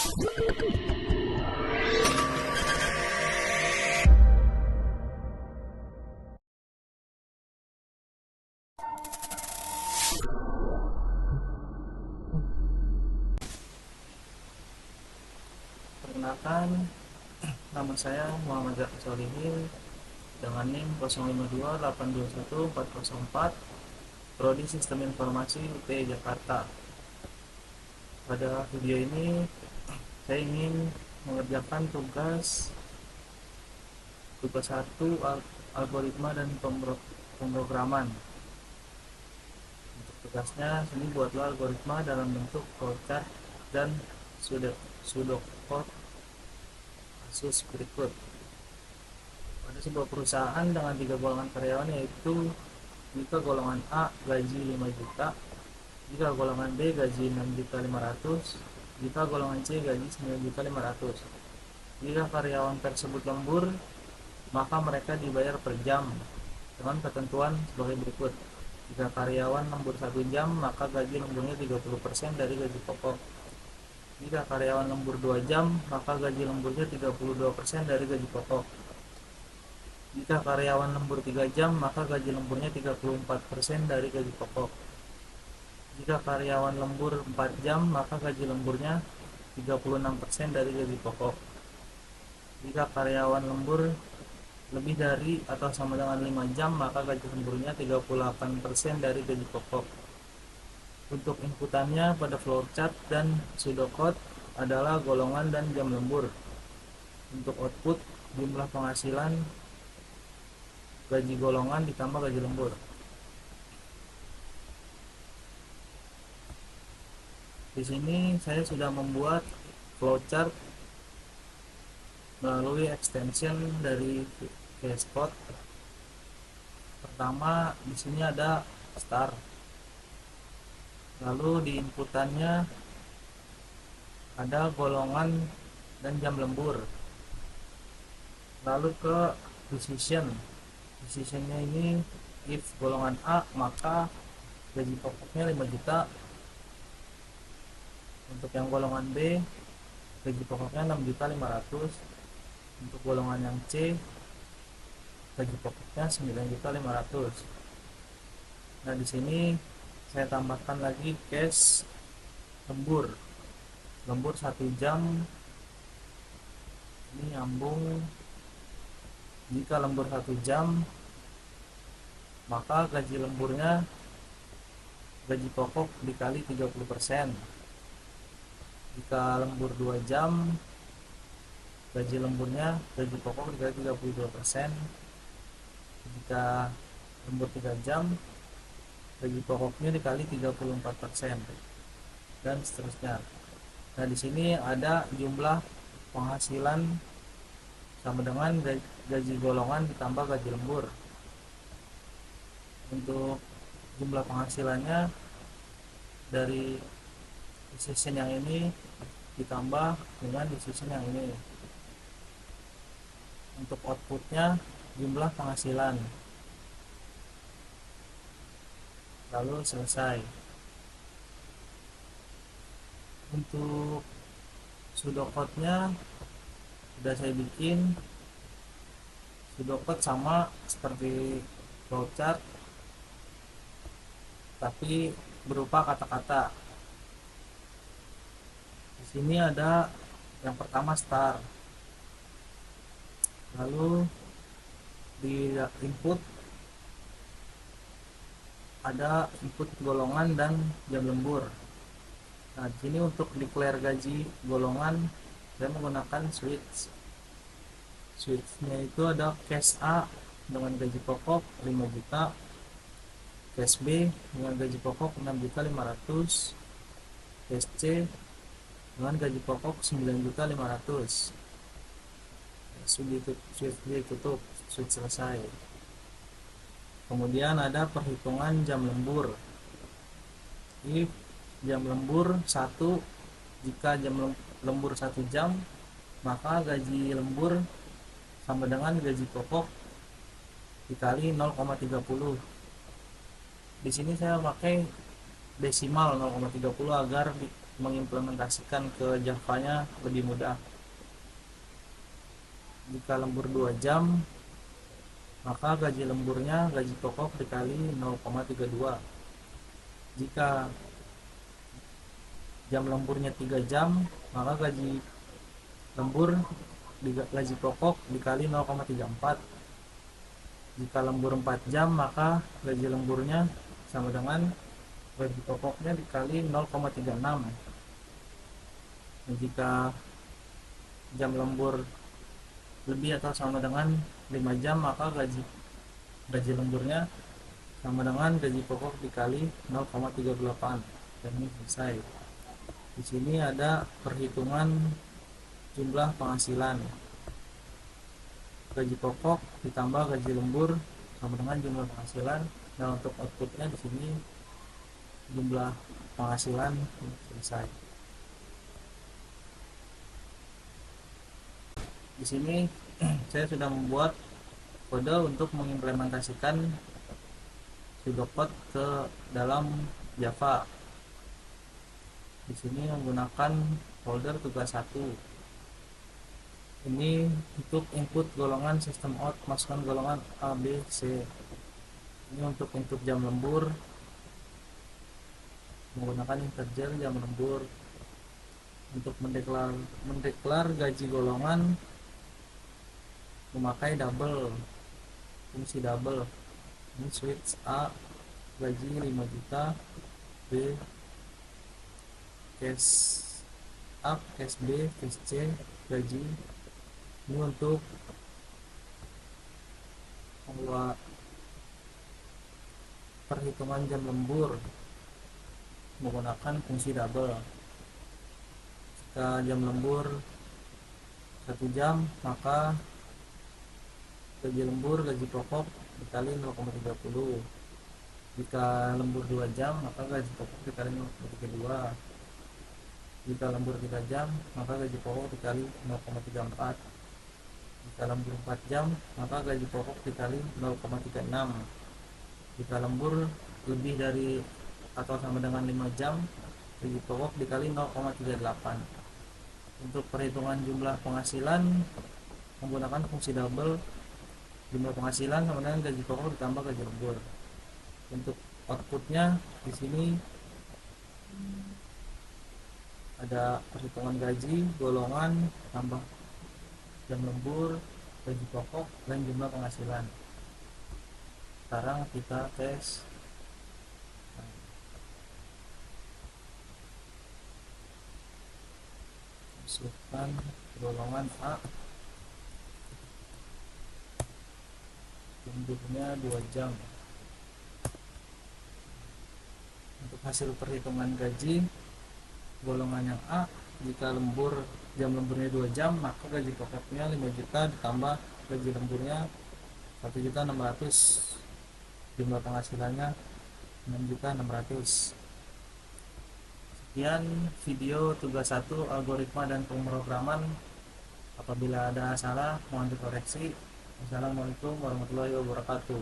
Perkenalkan, nama saya Muhammad Zaki Solihin dengan NIM 05282144, Prodi Sistem Informasi UT Jakarta. Pada video ini saya ingin mengerjakan tugas 1 algoritma dan pemrograman. Untuk tugasnya, sini buatlah algoritma dalam bentuk flowchart dan pseudocode kasus berikut. Pada sebuah perusahaan dengan 3 golongan karyawan, yaitu jika golongan A gaji 5 juta, jika golongan B gaji 6.500.000, jika golongan C gaji 9.500.000. Jika karyawan tersebut lembur, maka mereka dibayar per jam dengan ketentuan sebagai berikut. Jika karyawan lembur 1 jam, maka gaji lemburnya 30% dari gaji pokok. Jika karyawan lembur 2 jam, maka gaji lemburnya 32% dari gaji pokok. Jika karyawan lembur 3 jam, maka gaji lemburnya 34% dari gaji pokok. Jika karyawan lembur 4 jam, maka gaji lemburnya 36% dari gaji pokok. Jika karyawan lembur lebih dari atau sama dengan 5 jam, maka gaji lemburnya 38% dari gaji pokok. Untuk inputannya pada flowchart dan pseudocode adalah golongan dan jam lembur. Untuk output, jumlah penghasilan gaji golongan ditambah gaji lembur. Di sini saya sudah membuat flowchart melalui extension dari VS Code. Pertama, di sini ada start. Lalu di inputannya ada golongan dan jam lembur. Lalu ke decisionnya ini, if golongan A, maka gaji pokoknya 5 juta. Untuk yang golongan B, gaji pokoknya 6.500.000. Untuk golongan yang C, gaji pokoknya 9.500.000. Nah, di sini saya tambahkan lagi case lembur 1 jam. Ini nyambung. Jika lembur 1 jam, maka gaji lemburnya gaji pokok dikali 30%. Jika lembur 2 jam, gaji lemburnya gaji pokok dikali 32%. Jika lembur 3 jam, gaji pokoknya dikali 34%, dan seterusnya. Nah, di sini ada jumlah penghasilan sama dengan gaji golongan ditambah gaji lembur. Untuk jumlah penghasilannya dari decision yang ini ditambah dengan decision yang ini. Untuk outputnya jumlah penghasilan, lalu selesai. Untuk pseudocode-nya sudah saya bikin. Pseudocode sama seperti flowchart, tapi berupa kata-kata. Di sini ada yang pertama start. Lalu di input ada input golongan dan jam lembur. Nah, di sini untuk declare gaji golongan saya menggunakan switch. Switchnya itu ada case A dengan gaji pokok 5 juta, case B dengan gaji pokok 6.500.000, case C dengan gaji pokok 9.500.000. Switch ditutup, switch selesai. Kemudian ada perhitungan jam lembur. If jam lembur 1, jika jam lembur 1 jam, maka gaji lembur sama dengan gaji pokok dikali 0,30. Di sini saya pakai desimal 0,30 agar mengimplementasikan ke Java-nya lebih mudah. Jika lembur 2 jam, maka gaji lemburnya gaji pokok dikali 0,32. Jika jam lemburnya 3 jam, maka gaji lembur gaji pokok dikali 0,34. Jika lembur 4 jam, maka gaji lemburnya sama dengan gaji pokoknya dikali 0,36. Jika jam lembur lebih atau sama dengan 5 jam, maka gaji lemburnya sama dengan gaji pokok dikali 0,38. Dan ini selesai. Di sini ada perhitungan jumlah penghasilan. Gaji pokok ditambah gaji lembur sama dengan jumlah penghasilan. Dan untuk outputnya di sini jumlah penghasilan selesai. Di sini saya sudah membuat kode untuk mengimplementasikan pseudocode ke dalam Java. Di sini menggunakan folder tugas 1. Ini untuk input golongan sistem out, masukkan golongan A, B, C. Ini untuk input jam lembur, menggunakan integer jam lembur. Untuk mendeklar gaji golongan, memakai double, fungsi double. Ini switch A gaji 5 juta, B cash up, cash B, cash C gaji. Ini untuk membuat perhitungan jam lembur menggunakan fungsi double. Jika jam lembur 1 jam, maka gaji lembur gaji pokok dikali 0,30. Jika lembur 2 jam, maka gaji pokok dikali 0,32. Jika lembur 3 jam, maka gaji pokok dikali 0,34. Jika lembur 4 jam, maka gaji pokok dikali 0,36. Jika lembur lebih dari atau sama dengan 5 jam, gaji pokok dikali 0,38. Untuk perhitungan jumlah penghasilan menggunakan fungsi double, jumlah penghasilan sama dengan gaji pokok ditambah gaji lembur. Untuk outputnya di sini ada perhitungan gaji, golongan, tambah jam lembur, gaji pokok, dan jumlah penghasilan. Sekarang kita tes. Masukkan golongan A, lemburnya 2 jam. Untuk hasil perhitungan gaji golongan yang A, jika jam lemburnya 2 jam, maka gaji pokoknya 5 juta ditambah gaji lemburnya 1.600.000. Jumlah penghasilannya 6.600.000. Sekian video tugas 1 algoritma dan pemrograman. Apabila ada salah mohon dikoreksi. Wassalamualaikum warahmatullahi wabarakatuh.